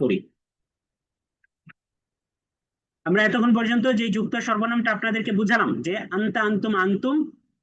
করি। আমরা এতক্ষণ পর্যন্ত যে যুক্ত সর্বনামটা আপনাদেরকে বুঝালাম যে আন্তা আন্তুম আন্তুম,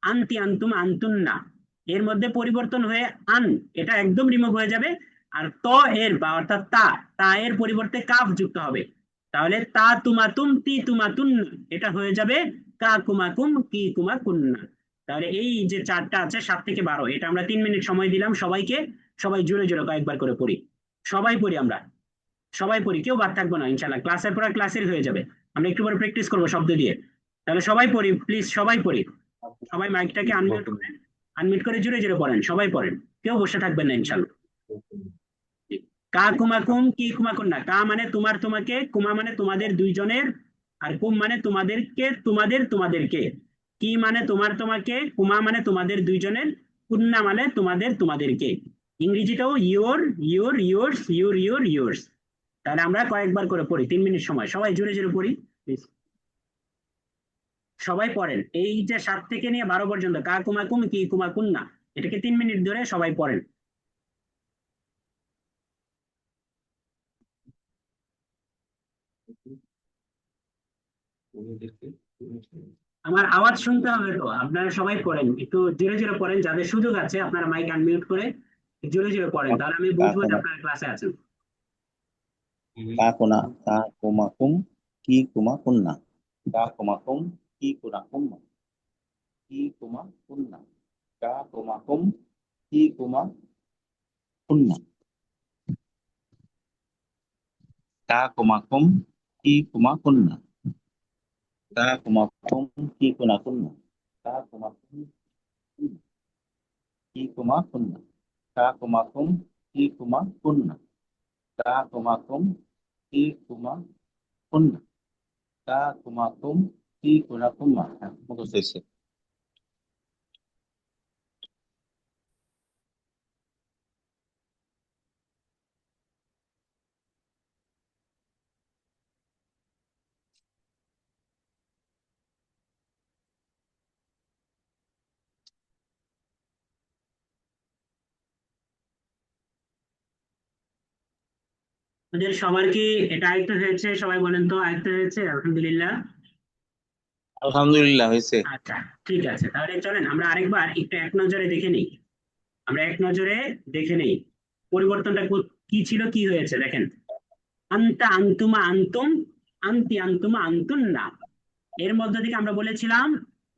আন্তি আন্তুম আন্তুন্না, এর মধ্যে পরিবর্তন হয়ে আন, এটা একদম রিমুভ হয়ে যাবে। আর ত এর বা অর্থাৎ তা এর পরিবর্তে কাফ যুক্ত হবে। তাহলে তা তুমাতুম তি তুমাতুন, এটা হয়ে যাবে কা কুমাকুম কি কুমা কুন্না। তাহলে এই যে চারটা আছে 7 থেকে 12, এটা আমরা 3 মিনিট সময় দিলাম সবাইকে। সবাই জোরে জোরে কয়েকবার করে পড়ি। সবাই পড়ি আমরা, সবাই পড়ি, কেউ বাদ থাকবো না ইনশাল্লাহ। ক্লাসের পর ক্লাসের হয়ে যাবে, আমরা একটু পরে প্র্যাকটিস করবো শব্দ দিয়ে। তাহলে সবাই পড়ি প্লিজ, সবাই পড়ি। সবাই মাইকটাকে আনমিউট করেন, আনমিউট করে জোরে জোরে পড়েন, সবাই পড়েন, কেউ বসে থাকবেন না ইনশাল্লাহ। কা কুমাকুম কি কুমাকুম না, কা মানে তোমার তোমাকে, কুমা মানে তোমাদের দুইজনের, আর কুম মানে তোমাদেরকে তোমাদের তোমাদেরকে, কি মানে তোমার তোমাকে, কুমা মানে তোমাদের দুইজনের, কুন্না মানে তোমাদের তোমাদেরকে। ইংরেজিটাও your your yours your your yours. তাহলে আমরা কয়েকবার করে পড়ি, 3 মিনিট সময়, সবাই জোরে জোরে পড়ি প্লিজ। সবাই পড়েন এই যে 7 থেকে নিয়ে 12 পর্যন্ত, কা কুমা কুম কি কুমা কুন না, এটাকে 3 মিনিট ধরে সবাই পড়েন। আমার আওয়াজ শুনতে হবে তো, আপনারা সবাই পড়েন, একটু জোরে জোরে পড়েন, যাদের সুযোগ আছে আপনারা মাইক আনমিউট করে জোরে জোরে পড়েন, তাহলে আমি বুঝবো যে কাকুমা আপনারা ক্লাসে আছেন। কাকুনা কাকুমাকুম কি কুমা কুন্না কাকুমাকুম কি কুনা কুম্মা কি কুমা কুন্না কাকুমাকুম কি কুমা কুন্না কাকুমাকুম কি কুমা কুন্না কাকুমাকুম কি কুনা কুন্না কাকুমাকুম কি কুমা কুন্না কাকুমাকুম কি কুমা কুন্না কাকুমাকুম কি কুমা কুন্না কাকুমাকুম কি কুনা কুম্মা। মুখস্থ হয়েছে। আমাদের সবার কি এটা আয়ত্ত হয়েছে? সবাই বলেন তো, আয়ত্ত হয়েছে? আলহামদুলিল্লাহ। আলহামদুলিল্লাহ হয়েছে। আচ্ছা, ঠিক আছে, তাহলে চলেন আমরা আরেকবার একটু এক নজরে দেখে নিই। আমরা এক নজরে দেখে নেই পরিবর্তনটা কি ছিল, কি হয়েছে দেখেন। আন্তা আন্তুমা আন্তুম, আন্তি আন্তুমা আন্তুন না, এর মধ্যে থেকে আমরা বলেছিলাম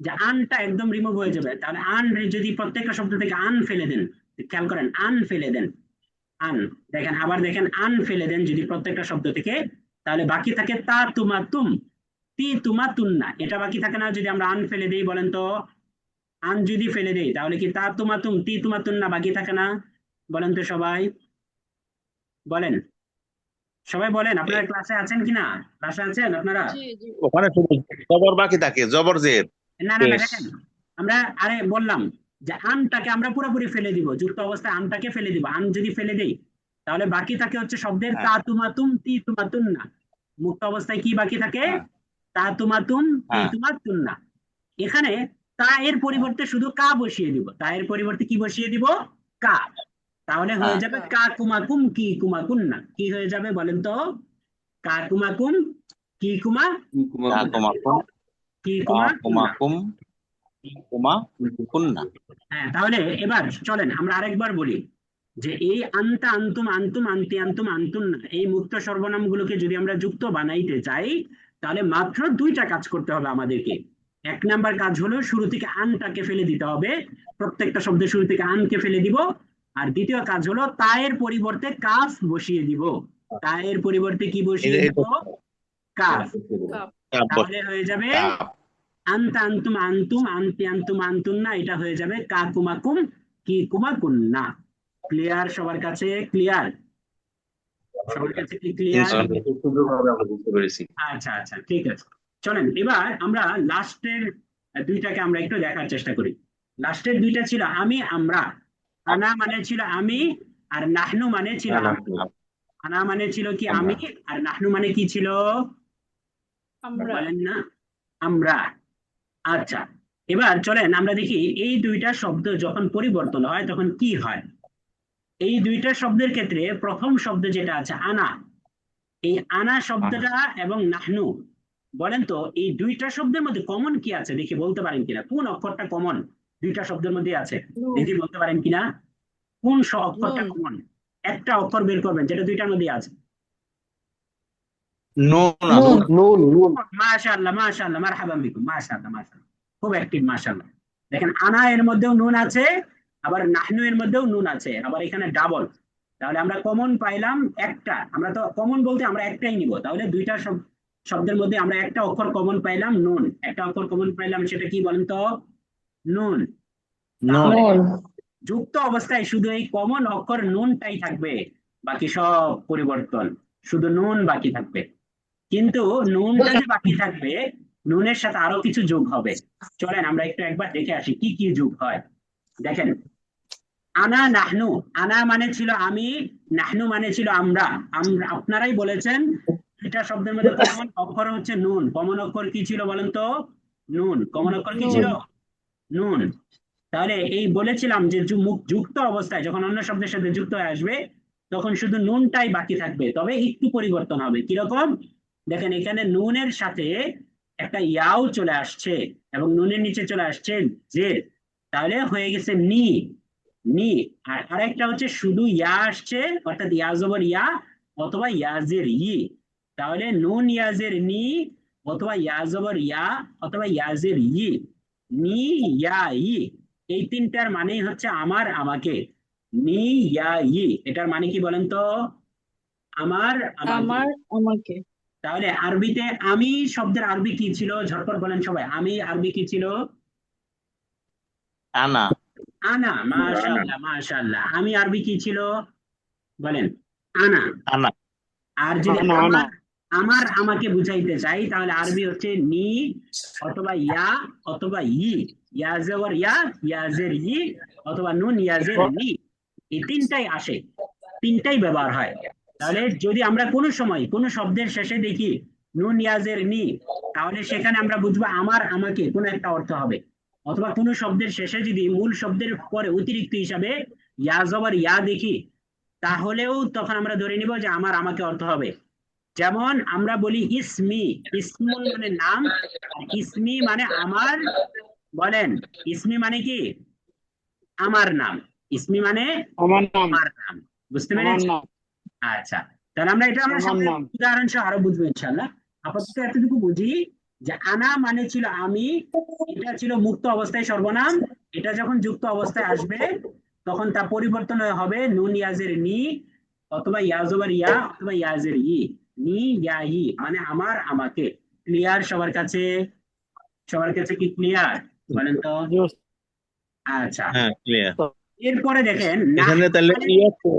যে আনটা একদম রিমুভ হয়ে যাবে। তাহলে আন যদি প্রত্যেকটা শব্দ থেকে আন ফেলে দেন, খেয়াল করেন, আন ফেলে দেন, আন, দেখেন আবার দেখেন, আন ফেলে দেন যদি প্রত্যেকটা শব্দ থেকে, তাহলে বাকি থাকে তা তুমা তুম, তি তুমা তুন না, এটা বাকি থাকে না যদি আমরা আন ফেলে দিই? বলেন তো, আন যদি ফেলে দেই তাহলে কি তা তুমা তুম তি তুমা তুন না বাকি থাকে না? বলেন তো সবাই, বলেন, সবাই বলেন, আপনারা ক্লাসে আছেন কিনা? ক্লাসে আছেন আপনারা? জি জি ওখানে শুধু জবর বাকি থাকে, জবর জের না না না, শেষ। দেখেন আমরা, আরে বললাম যে আমটাকে আমরা পুরোপুরি ফেলে দিব, যুক্ত অবস্থায় আমটাকে ফেলে দিব, আম যদি ফেলে দেই তাহলে বাকি থাকে হচ্ছে শব্দের হ্যাঁ তা তুমাতুম তি তুমাতুন না। মুক্ত অবস্থায় কি বাকি থাকে? হ্যাঁ তা তুমাতুম তি হ্যাঁ তুমাতুন না। এখানে তা এর হ্যাঁ পরিবর্তে শুধু কা বসিয়ে দিব, তা এর পরিবর্তে কি বসিয়ে দিব? কা। তাহলে হয়ে হ্যাঁ যাবে কা কা কুমাকুম কি কুমাকুন না, কি হয়ে যাবে বলেন তো? কা কুমাকুম কি কুমা কুন্না, কাকুমাকুম কি কুমা কুন্না। কাকুমাকুম কি কুমা কুন্না। হ্যাঁ, তাহলে এবার চলেন আমরা আরেকবার বলি যে এই আন্তা আন্তুম আন্তুম আন্তি আন্তুম আন্তুম না, এই মুক্ত সর্বনাম গুলোকে যদি আমরা যুক্ত বানাইতে চাই তাহলে মাত্র 2টা কাজ করতে হবে আমাদেরকে। 1 নাম্বার কাজ হলো শুরু থেকে আনটাকে ফেলে দিতে হবে, প্রত্যেকটা শব্দের শুরু থেকে আনকে ফেলে দিব। আর দ্বিতীয় কাজ হলো তায়ের পরিবর্তে কাফ বসিয়ে দিব, তায়ের পরিবর্তে কি বসিয়ে দিব? এটা কাফ। কাপ কাপ তাহলে হয়ে যাবে কাপ। আন্তা আন্তুম আন্তুম আন্তি আন্তুম আন্তুন না, এটা হয়ে যাবে কা কুমাকুম কি কুমাকুন না। ক্লিয়ার সবার কাছে? ক্লিয়ার সবার কাছে কি ক্লিয়ার? ইনশাআল্লাহ খুব সুন্দরভাবে আমরা বুঝতে পেরেছি। আচ্ছা আচ্ছা, ঠিক আছে। চলেন এবার আমরা লাস্টের 2টাকে আমরা একটু দেখার চেষ্টা করি। লাস্টের 2টা ছিল আমি আমরা, আনা মানে ছিল আমি, আর নাহনু মানে ছিল না না আমরা। না, আনা মানে ছিল কি আমরা আমি, আর নাহনু মানে কি ছিল? আমরা বলেন না, আমরা। আচ্ছা, এবার চলেন আমরা দেখি এই 2টা শব্দ যখন পরিবর্তন হয় তখন কি হয়। এই 2টা শব্দের ক্ষেত্রে প্রথম শব্দ যেটা আছে আনা, এই আনা শব্দটা এবং নাহনু, বলেন তো এই দুইটা শব্দের মধ্যে কমন কি আছে দেখি বলতে পারেন কিনা, কোন অক্ষরটা কমন দুইটা শব্দের মধ্যে আছে নুন দেখি বলতে পারেন কিনা, কোন অক্ষরটা নুন কমন? একটা অক্ষর বের করবেন যেটা দুইটার মধ্যে আছে। নুন নুন আছে। নুন নুন মাশাআল্লাহ মাশাআল্লাহ, মারহাবান বিকুম, মাশাআল্লাহ মাশাআল্লাহ, খুব অ্যাক্টিভ মাশাআল্লাহ। দেখেন আনা এর মধ্যেও নুন আছে, আবার নাহনু এর মধ্যেও নুন আছে, আবার এখানে ডাবল। তাহলে আমরা কমন পাইলাম একটা, আমরা তো কমন বলতে আমরা একটাই নিব, তাহলে দুইটা শব্দের মধ্যে আমরা একটা অক্ষর কমন পাইলাম নুন, একটা অক্ষর কমন পাইলাম, সেটা কি বলেন তো? নুন। নুন। তাহলে নুন যুক্ত অবস্থায় শুধু এই কমন অক্ষর নুনটাই থাকবে, বাকি সব পরিবর্তন, শুধু নুন বাকি থাকবে। কিন্তু নুনটা যে বাকি থাকবে, নুনের সাথে আরো কিছু যোগ হবে। চলেন আমরা একটু একবার দেখে আসি কি কি যোগ হয়। দেখেন, আনা নাহনু, আনা মানে ছিল আমি, নাহনু মানে ছিল আমরা। আমরা আপনারাই বলেছেন এটা শব্দের মধ্যে কমন অক্ষর হচ্ছে নুন। কমন অক্ষর কি ছিল বলেন তো? নুন। কমন অক্ষর কি ছিল? নুন নুন। তাহলে এই বলেছিলাম যে যুক্ত অবস্থায় যখন অন্য শব্দের সাথে যুক্ত হয়ে আসবে, তখন শুধু নুনটাই বাকি থাকবে, তবে একটু পরিবর্তন হবে। কিরকম? দেখেন এখানে নুনের সাথে একটা ইয়াও চলে আসছে এবং নুনের নিচে চলে আসছে জের, তাহলে হয়ে গেছে নি। নি। আর আরেকটা হচ্ছে শুধু ইয়া আসছে, অর্থাৎ ইয়া জবর ইয়া অথবা ইয়াজের ই, তাহলে নুন ইয়াজের নি অথবা ইয়া জবর ইয়া অথবা ইয়াজের ই, নি ইয়া ই। এই তিনটার মানেই হচ্ছে আমার আমাকে। নি ইয়া ই, এটার মানে কি বলেন তো? আমার আমাকে। আমার আমাকে তাহলে আরবিতে আমি শব্দের আরবি কি ছিল ঝটপট বলেন সবাই, আমি আরবি কি ছিল? আনা। আনা। মাশাআল্লাহ মাশাআল্লাহ, আমি আরবি কি ছিল বলেন? আনা। আনা। আর যদি আনা আনা আমার আমার আমাকে বুঝাইতে চাই তাহলে আরবি হচ্ছে নি অথবা ইয়া অথবা ই, ইয়াজের ইয়া, ইয়াজের ই অথবা নুন ইয়াজের নি। এই তিনটাই আসে, তিনটাই ব্যবহার হয়। তাহলে যদি আমরা কোনো সময় কোনো শব্দের শেষে দেখি নুন ইয়াজের নি, তাহলে সেখানে আমরা বুঝবো আমার আমাকে কোনো একটা অর্থ হবে। অথবা কোনো শব্দের শেষে যদি মূল শব্দের পরে অতিরিক্ত হিসাবে ইয়া জবর ইয়া দেখি, তাহলেও তখন আমরা ধরে নিব যে আমার আমাকে অর্থ হবে। যেমন আমরা বলি ইসমি, ইসমুন মানে নাম, আর ইসমি মানে আমার। বলেন ইসমি মানে কি? আমার নাম। ইসমি মানে আমার নাম আমার নাম। বুঝতে আমার পেরেছি? নাম আচ্ছা, তাহলে আমরা আমার সামনে নাম উদাহরণ সহ আরো বুঝবো ইনশাল্লাহ। আপাতত এতটুকু বুঝি যে আনা মানে ছিল আমি, এটা ছিল মুক্ত অবস্থায় সর্বনাম। এটা যখন যুক্ত অবস্থায় আসবে তখন তা পরিবর্তন হবে নুন ইয়াজের নি অথবা ইয়াজবার ইয়া অথবা ইয়াজের ই। নি ইয়া ই মানে আমার আমাকে। ক্লিয়ার সবার কাছে? সবার কাছে কি ক্লিয়ার বলেন তো? জোস আচ্ছা, হ্যাঁ, ক্লিয়ার। এরপরে দেখেন না এখানে তাহলে মানে ইয়া তো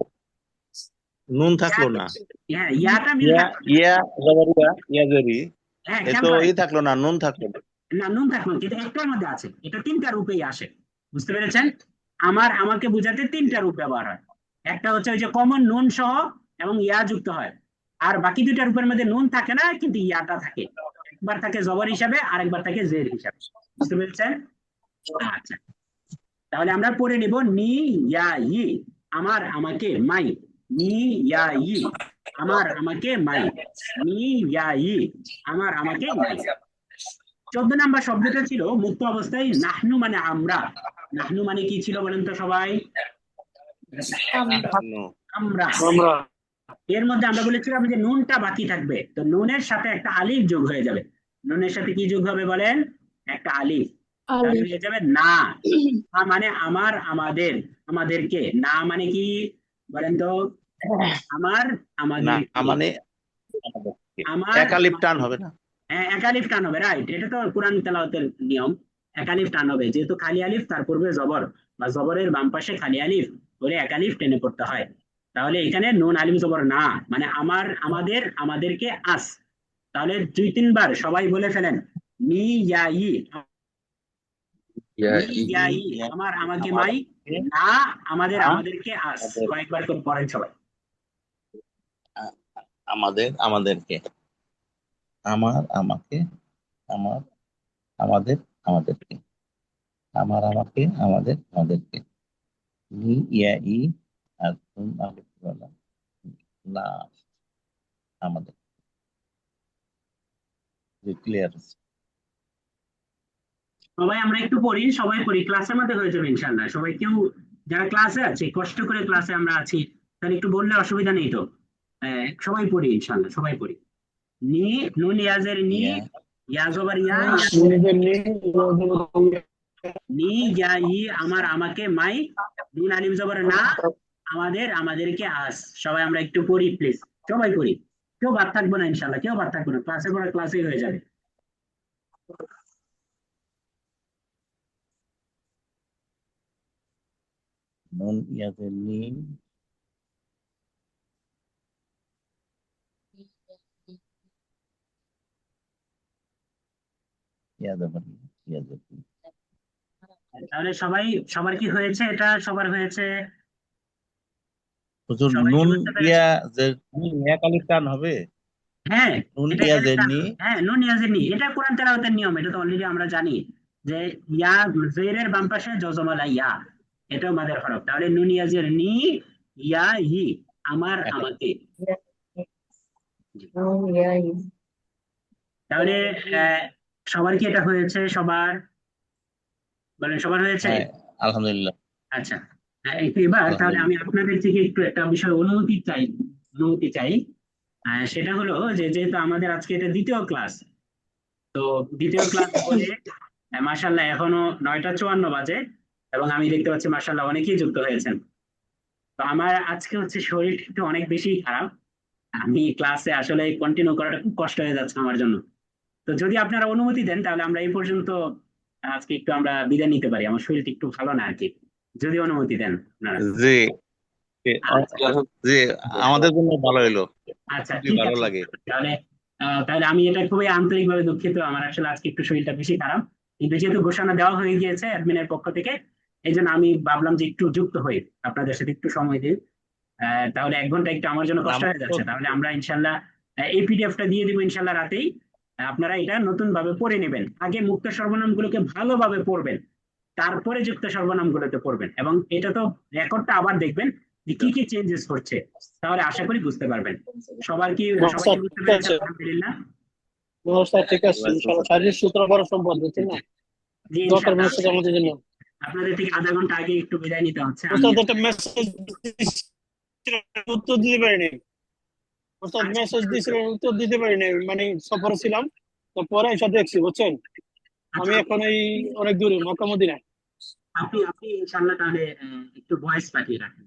নুন থাকলো ইয়াটা, না। হ্যাঁ ইয়াটা মিল ইয়া থাকবে। ইয়া জবর ইয়া, ইয়া জেরি। হ্যাঁ এ খেয়াল তো করেন, ই থাকলো না, নুন থাকলো না। না নুন থাকলো না, কিন্তু একটার মধ্যে আছে, এটা তিনটা রূপেই আসে। বুঝতে পেরেছেন? আমার আমাকে বোঝাতে তিনটা রূপ ব্যবহার হয়। একটা হচ্ছে ওই যে কমন নুন সহ এবং ইয়া যুক্ত হয়, আর বাকি দুইটা রূপের মধ্যে নুন থাকে না কিন্তু ইয়াটা থাকে। একবার থাকে জবর হিসাবে আর একবার থাকে জের হিসাবে। বুঝতে পেরেছেন? আচ্ছা, তাহলে আমরা পড়ে নিব নি ইয়া ই, আমার আমাকে মাই। নি ইয়া ই, আমার আমাকে মাই। নি ইয়া ই, আমার আমাকে মাই। 14 নম্বর শব্দটা ছিল মুক্ত অবস্থায় নাহনু মানে আমরা। নাহনু মানে কি ছিল বলেন তো সবাই? আমরা নো। আমরা। আমরা এর মধ্যে আমরা বলেছিলাম যে নুনটা বাকি থাকবে, তো নুনের সাথে একটা আলিফ যোগ হয়ে যাবে। নুনের সাথে কি যোগ হবে বলেন? একটা আলিফ। তাহলে আলিফ হয়ে যাবে না। না মানে আমার আমাদের, আমাদেরকে। না মানে কি বলেন তো? আমার না আমাদেরকে। মানে আমাদেরকে। আমার একালিপ টান আমাকে। হবে না? হ্যাঁ একালিফ টান হবে, রাইট, এটা তো কোরআন তেলাওয়াতের নিয়ম। একালিফ টান হবে, যেহেতু খালি আলিফ তার পূর্বে জবর বা জবরের বাম পাশে খালি আলিফ, বলে একালিফ টেনে পড়তে হয়। তাহলে এখানে নুন আলিফ জবর না মানে আমার আমাদের আমাদেরকে আস। তাহলে 2-3 বার সবাই বলে ফেলেন নি ইয়া ই, ইয়া নি ই, ইয়া ই, ইয়া আমার আমাকে মাই। আমাদেরকে। না আমাদের না আমাদেরকে আস। আমাদের, কয়েকবার করে পড়েন সবাই। আমাদের আমাদেরকে। আমার আমাকে, আমার আমাদের আমাদেরকে, আমার আমাকে আমাদের আমাদেরকে। নি ইয়া ই, আর তুম আলিফ ওয়ালা, না আমাদের ক্লিয়ার আছে। সবাই আমরা একটু পড়ি, সবাই পড়ি, ক্লাসের মধ্যে হয়ে যাবে ইনশাল্লাহ। সবাই কেউ যারা ক্লাসে আছে, কষ্ট করে ক্লাসে আমরা আছি, তাহলে একটু বললে অসুবিধা নেই তো। সবাই পড়ি ইনশাল্লাহ, সবাই পড়ি। নি, নুন ইয়াজের নি, ইয়া ইয়া জবর ইয়া, নিজের নিয়ে নি ইয়া ই, আমার আমাকে মাই, নুন আলিম জবর না, আমাদের আমাদেরকে আস। সবাই আমরা একটু পড়ি প্লিজ, সবাই পড়ি। কেউ বাদ থাকবো না ইনশাল্লাহ, কেউ বাদ থাকবো না, ক্লাসে পড়া ক্লাসেই হয়ে যাবে। নুন ইয়াজের নি, ইয়া জবর ইয়া, ইয়াজের নি। তাহলে সবাই, সবার কি হয়েছে? এটা সবার হয়েছে? হুজুর সবাই কি নুন বুঝতে পেরেছে? ইয়া যে এক আলিফ টান হবে, হ্যাঁ, নুন এটা এখানে ইয়াজের নি। হ্যাঁ, নুন ইয়াজের নি, এটা কোরআন তেলাওয়াতের নিয়ম, এটা তো অলরেডি আমরা জানি যে ইয়া জেরের বাম পাশে জজমালা ইয়া, এটাও মাদের হরফ। তাহলে নুন ইয়াজের নি, ইয়া ই, আমার এক আলিফ। আমাকে। তাহলে আহ, সবার কি এটা হয়েছে? সবার বলেন, সবার হয়েছে? হ্যাঁ, আলহামদুলিল্লাহ। আচ্ছা, এবার তাহলে আমি আলহামদুলিল্লাহ। আপনাদের থেকে একটু একটা বিষয় অনুমতি চাই। সেটা হলো যে যেহেতু আমাদের আজকে এটা দ্বিতীয় ক্লাস, তো দ্বিতীয় ক্লাস বলে মাশাল্লাহ এখনো 9টা 54 বাজে, এবং আমি দেখতে পাচ্ছি মাশাল্লাহ অনেকেই যুক্ত হয়েছেন। তো আমার আজকে হচ্ছে শরীরটা একটু অনেক বেশি খারাপ, আমি ক্লাসে আসলে কন্টিনিউ করাটা খুব কষ্ট হয়ে যাচ্ছে আমার জন্য। তো যদি আপনারা অনুমতি দেন তাহলে আমরা এই পর্যন্ত আজকে একটু আমরা বিদায় নিতে পারি, আমার শরীরটা একটু ভালো না আর কি, যদি অনুমতি দেন আপনারা। জি, আচ্ছা, জি, আমাদের জন্য ভালো হইলো, আচ্ছা, খুবই ঠিক ভালো আছে। লাগে। তাহলে তাহলে আমি এটা খুবই আন্তরিকভাবে দুঃখিত, আমার আসলে আজকে একটু শরীরটা বেশি খারাপ, কিন্তু যেহেতু ঘোষণা দেওয়া হয়ে গিয়েছে অ্যাডমিনের পক্ষ থেকে, এই জন্য আমি ভাবলাম যে একটু যুক্ত হই, আপনাদের সাথে একটু সময় দিই। তাহলে 1 ঘন্টা একটু আমার জন্য কষ্ট হয়ে যাচ্ছে, তাহলে আমরা ইনশাল্লাহ এই পিডিএফটা দিয়ে দিব ইনশাল্লাহ রাতেই। আপনারা এটা নতুন ভাবে পড়ে নেবেন, আগে মুক্ত সর্বনাম গুলোকে ভালোভাবে পড়বেন, তারপরে যুক্ত সর্বনাম গুলোতে পড়বেন, এবং এটা তো রেকর্ডটা আবার দেখবেন যে কি কি চেঞ্জেস করছে, তাহলে আশা করি বুঝতে পারবেন। সবাই কি বুঝতে ঠিক পেরেছেন? আছে, আলহামদুলিল্লাহ। নমস্কার, ঠিক আছে, ইনশাআল্লাহ শারীরিক সূত্র বড় সম্পদ, বুঝছেন না? জি দোয়া করবেন ইনশাল্লাহ। উস্তাদ আমাদের জন্য। আপনাদের থেকে আধা ঘন্টা আগে একটু বিদায় নিতে হচ্ছে, আমি। উস্তাদ একটা মেসেজ উত্তর দিতে পারিনি। উস্তাদ আচ্ছা, মেসেজ দিয়েছিলেন, উত্তর দিতে পারিনি, মানে সফরে ছিলাম, তো পরে এসে দেখছি, বুঝছেন। আচ্ছা, আমি এখন এই অনেক দূরে মক্কা মদিনায়। আপনি ইনশাল্লাহ তাহলে একটু ভয়েস পাঠিয়ে রাখেন।